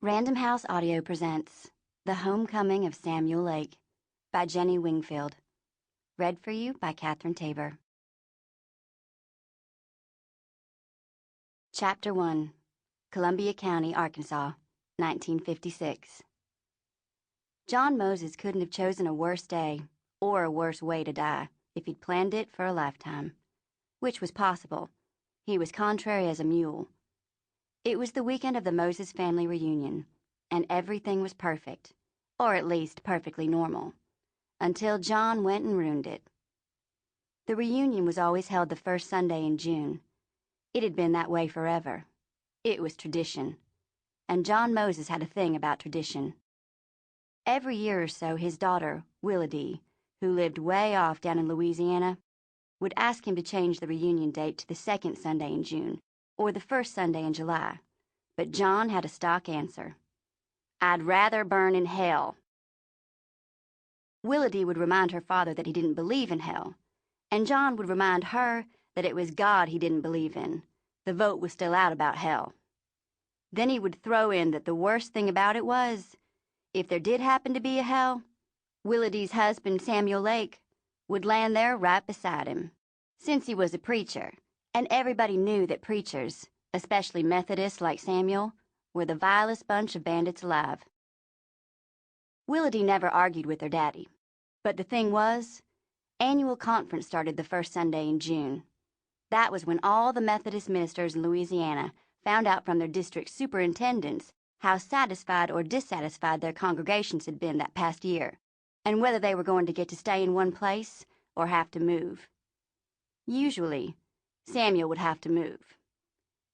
Random House Audio presents The Homecoming of Samuel Lake by Jenny Wingfield. Read for you by Catherine Tabor. Chapter 1, Columbia County, Arkansas, 1956. John Moses couldn't have chosen a worse day or a worse way to die if he'd planned it for a lifetime, which was possible. He was contrary as a mule. It was the weekend of the Moses family reunion, and everything was perfect, or at least perfectly normal, until John went and ruined it. The reunion was always held the first Sunday in June. It had been that way forever. It was tradition, and John Moses had a thing about tradition. Every year or so, his daughter, Willadee, who lived way off down in Louisiana, would ask him to change the reunion date to the second Sunday in June, or the first Sunday in July, but John had a stock answer. "I'd rather burn in hell." Willadee would remind her father that he didn't believe in hell, and John would remind her that it was God he didn't believe in. The vote was still out about hell. Then he would throw in that the worst thing about it was, if there did happen to be a hell, Willadee's husband, Samuel Lake, would land there right beside him, since he was a preacher. And everybody knew that preachers, especially Methodists like Samuel, were the vilest bunch of bandits alive. Willadee never argued with her daddy. But the thing was, annual conference started the first Sunday in June. That was when all the Methodist ministers in Louisiana found out from their district superintendents how satisfied or dissatisfied their congregations had been that past year, and whether they were going to get to stay in one place or have to move. Usually, Samuel would have to move.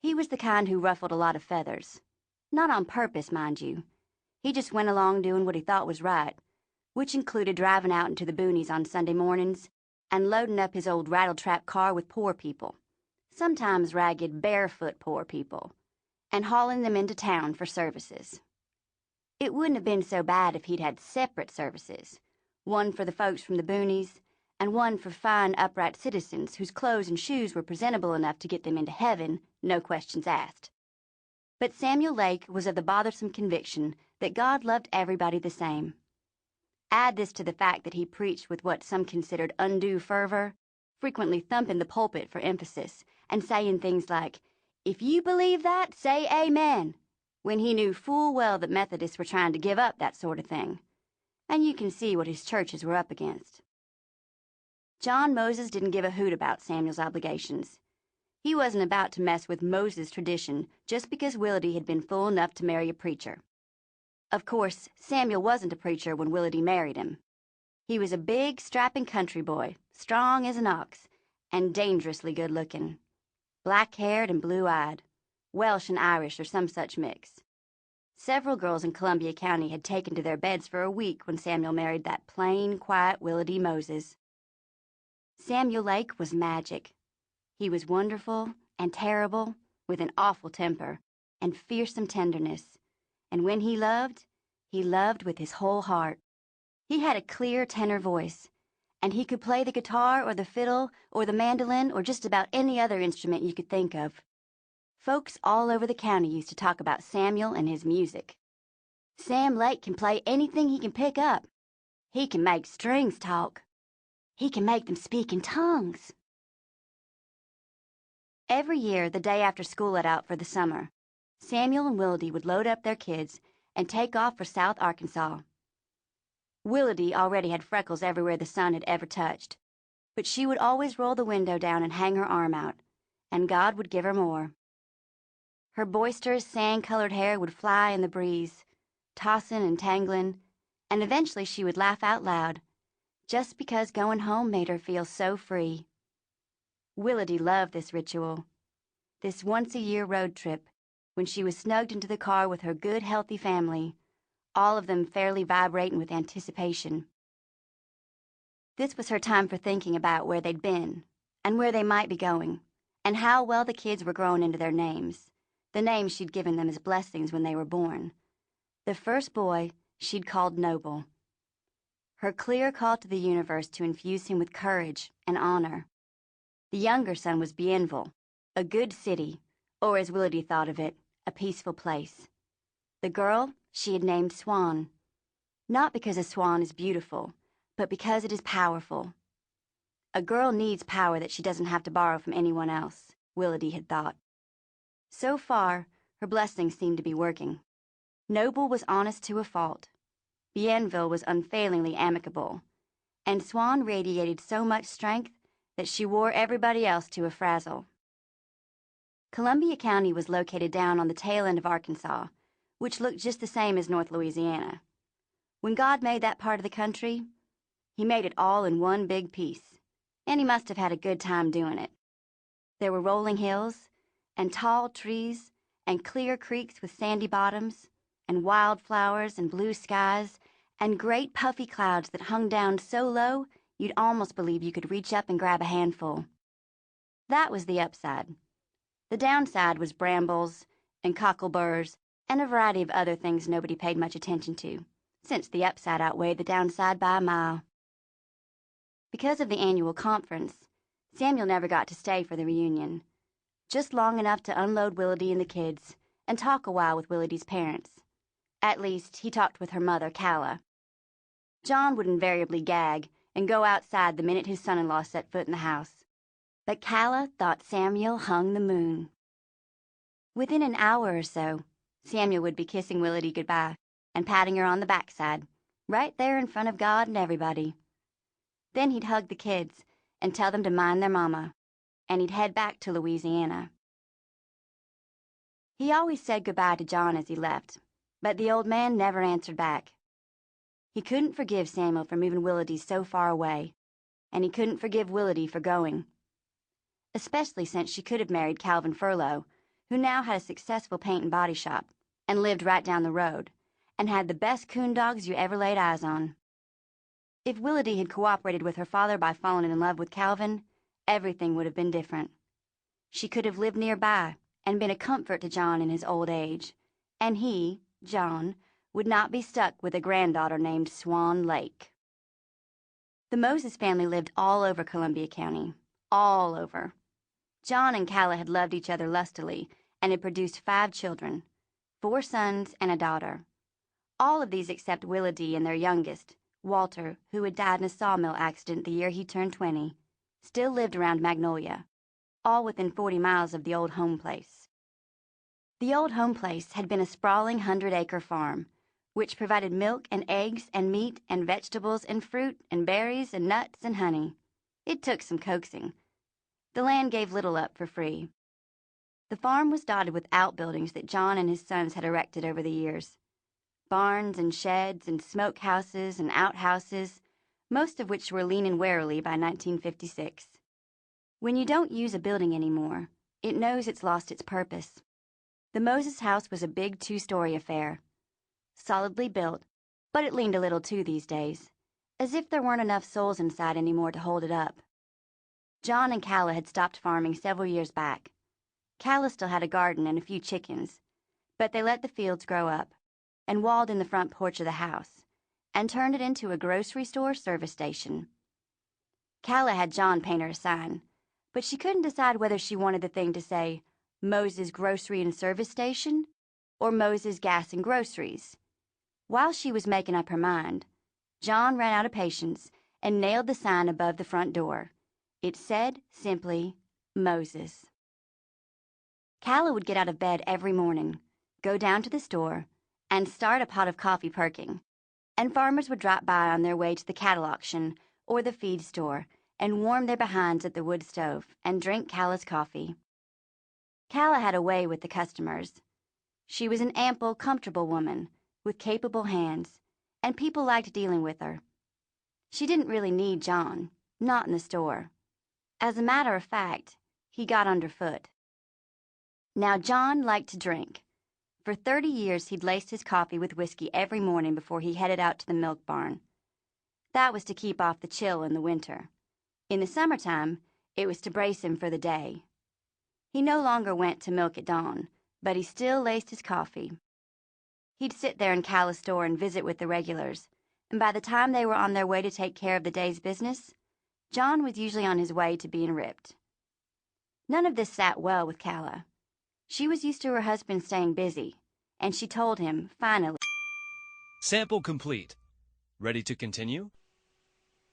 He was the kind who ruffled a lot of feathers. Not on purpose, mind you. He just went along doing what he thought was right, which included driving out into the boonies on Sunday mornings and loading up his old rattletrap car with poor people, sometimes ragged, barefoot poor people, and hauling them into town for services. It wouldn't have been so bad if he'd had separate services, one for the folks from the boonies, and one for fine, upright citizens whose clothes and shoes were presentable enough to get them into heaven, no questions asked. But Samuel Lake was of the bothersome conviction that God loved everybody the same. Add this to the fact that he preached with what some considered undue fervor, frequently thumping the pulpit for emphasis, and saying things like, "If you believe that, say amen," when he knew full well that Methodists were trying to give up that sort of thing. And you can see what his churches were up against. John Moses didn't give a hoot about Samuel's obligations. He wasn't about to mess with Moses' tradition just because Willadee had been fool enough to marry a preacher. Of course, Samuel wasn't a preacher when Willadee married him. He was a big, strapping country boy, strong as an ox, and dangerously good-looking. Black-haired and blue-eyed, Welsh and Irish or some such mix. Several girls in Columbia County had taken to their beds for a week when Samuel married that plain, quiet Willadee Moses. Samuel Lake was magic. He was wonderful and terrible, with an awful temper and fearsome tenderness, and when he loved with his whole heart. He had a clear tenor voice, and he could play the guitar or the fiddle or the mandolin or just about any other instrument you could think of. Folks all over the county used to talk about Samuel and his music. "Sam Lake can play anything he can pick up. He can make strings talk. He can make them speak in tongues." Every year, the day after school let out for the summer, Samuel and Willadee would load up their kids and take off for South Arkansas. Willadee already had freckles everywhere the sun had ever touched, but she would always roll the window down and hang her arm out, and God would give her more. Her boisterous, sand-colored hair would fly in the breeze, tossing and tangling, and eventually she would laugh out loud, just because going home made her feel so free. Willadee loved this ritual, this once-a-year road trip, when she was snugged into the car with her good, healthy family, all of them fairly vibrating with anticipation. This was her time for thinking about where they'd been, and where they might be going, and how well the kids were growing into their names, the names she'd given them as blessings when they were born. The first boy she'd called Noble, her clear call to the universe to infuse him with courage and honor. The younger son was Bienville, a good city, or as Willadee thought of it, a peaceful place. The girl she had named Swan. Not because a swan is beautiful, but because it is powerful. A girl needs power that she doesn't have to borrow from anyone else, Willadee had thought. So far, her blessings seemed to be working. Noble was honest to a fault. Bienville was unfailingly amicable. And Swan radiated so much strength that she wore everybody else to a frazzle. Columbia County was located down on the tail end of Arkansas, which looked just the same as North Louisiana. When God made that part of the country, he made it all in one big piece, and he must have had a good time doing it. There were rolling hills, and tall trees, and clear creeks with sandy bottoms, and wildflowers and blue skies, and great puffy clouds that hung down so low you'd almost believe you could reach up and grab a handful. That was the upside. The downside was brambles and cockleburs and a variety of other things nobody paid much attention to, since the upside outweighed the downside by a mile. Because of the annual conference, Samuel never got to stay for the reunion, just long enough to unload Willadee and the kids and talk a while with Willadee's parents. At least, he talked with her mother, Calla. John would invariably gag and go outside the minute his son-in-law set foot in the house. But Calla thought Samuel hung the moon. Within an hour or so, Samuel would be kissing Willadee goodbye and patting her on the backside, right there in front of God and everybody. Then he'd hug the kids and tell them to mind their mama, and he'd head back to Louisiana. He always said goodbye to John as he left, but the old man never answered back. He couldn't forgive Samuel for moving Willadee so far away, and he couldn't forgive Willadee for going, especially since she could have married Calvin Furlow, who now had a successful paint and body shop and lived right down the road, and had the best coon dogs you ever laid eyes on. If Willadee had cooperated with her father by falling in love with Calvin, everything would have been different. She could have lived nearby and been a comfort to John in his old age, and he, John, would not be stuck with a granddaughter named Swan Lake. The Moses family lived all over Columbia County, all over. John and Calla had loved each other lustily and had produced 5 children, 4 sons and a daughter. All of these except Willadee and their youngest, Walter, who had died in a sawmill accident the year he turned 20, still lived around Magnolia, all within 40 miles of the old home place. The old home place had been a sprawling 100-acre farm, which provided milk and eggs and meat and vegetables and fruit and berries and nuts and honey. It took some coaxing. The land gave little up for free. The farm was dotted with outbuildings that John and his sons had erected over the years. Barns and sheds and smokehouses and outhouses, most of which were leaning warily by 1956. When you don't use a building anymore, it knows it's lost its purpose. The Moses house was a big 2-story affair. Solidly built, but it leaned a little too these days, as if there weren't enough souls inside anymore to hold it up. John and Calla had stopped farming several years back. Calla still had a garden and a few chickens, but they let the fields grow up and walled in the front porch of the house and turned it into a grocery store service station. Calla had John paint her a sign, but she couldn't decide whether she wanted the thing to say Moses Grocery and Service Station or Moses Gas and Groceries. While she was making up her mind, John ran out of patience and nailed the sign above the front door. It said simply, Moses. Calla would get out of bed every morning, go down to the store, and start a pot of coffee perking, and farmers would drop by on their way to the cattle auction or the feed store and warm their behinds at the wood stove and drink Calla's coffee. Calla had a way with the customers. She was an ample, comfortable woman with capable hands, and people liked dealing with her. She didn't really need John, not in the store. As a matter of fact, he got underfoot. Now, John liked to drink. For 30 years, he'd laced his coffee with whiskey every morning before he headed out to the milk barn. That was to keep off the chill in the winter. In the summertime, it was to brace him for the day. He no longer went to milk at dawn, but he still laced his coffee. He'd sit there in Calla's store and visit with the regulars, and by the time they were on their way to take care of the day's business, John was usually on his way to being ripped. None of this sat well with Calla. She was used to her husband staying busy, and she told him, finally. Sample complete. Ready to continue?